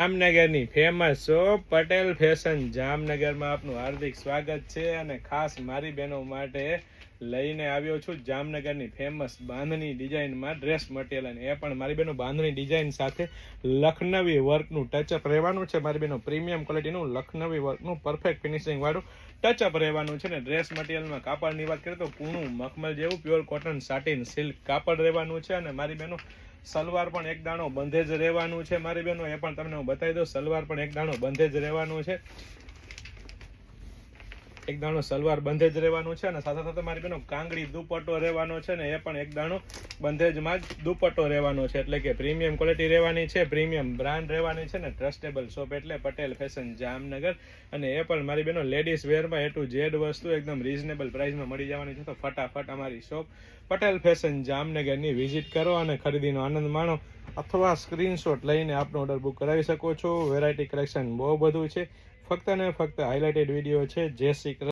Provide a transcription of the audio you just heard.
જામનગરની famous shop Patel fashion જામનગરમાં આપનું હાર્દિક સ્વાગત છે અને ખાસ મારી બહેનો માટે લઈને આવ્યો છું જામનગરની ફેમસ બાંધણી ડિઝાઇનમાં ડ્રેસ મટીરિયલ, અને એ પણ મારી બહેનો બાંધણી ડિઝાઇન સાથે લખનવી વર્કનું ટચઅપ રહેવાનું છે. મારી બહેનો પ્રીમિયમ ક્વોલિટીનું લખનવી વર્કનું પરફેક્ટ ફિનિશિંગ વાળું ટચઅપ રહેવાનું છે. ને ડ્રેસ મટીરિયલમાં કાપડની વાત કરીએ તો પૂણું મખમલ જેવું પ્યોર કોટન સાટિન સિલ્ક કાપડ રહેવાનું છે. અને મારી બહેનો સલવાર પણ એક દાણો બંધે જ રહેવાનું છે. મારી બહેનો એ પણ તમને હું બતાવી દઉં, સલવાર પણ એક દાણો બંધે જ રહેવાનું છે. એક દાણો સલવાર બંધે જ રહેવાનું છે. અને સાથે સાથે મારી બહેનો કાંગડી દુપટ્ટો રહેવાનો છે ને એ પણ એક દાણો બંધેજમાં જ દુપટ્ટો રહેવાનો છે. એટલે કે પ્રીમિયમ ક્વોલિટી રહેવાની છે, પ્રીમિયમ બ્રાન્ડ રહેવાની છે ને ટ્રસ્ટેબલ શોપ એટલે પટેલ ફેશન જામનગર. અને એ પણ મારી બહેનો લેડીઝ વેરમાં A to Z વસ્તુ એકદમ રીઝનેબલ પ્રાઇસમાં મળી જવાની છે. તો ફટાફટ અમારી શોપ પટેલ ફેશન જામનગરની વિઝિટ કરો અને ખરીદીનો આનંદ માણો, અથવા સ્ક્રીનશોટ લઈને આપનો ઓર્ડર બુક કરાવી શકો છો. વેરાયટી કલેક્શન બહુ બધું છે, ફક્ત ને ફક્ત હાઇલાઇટેડ વિડીયો છે. જય શ્રી કૃષ્ણ.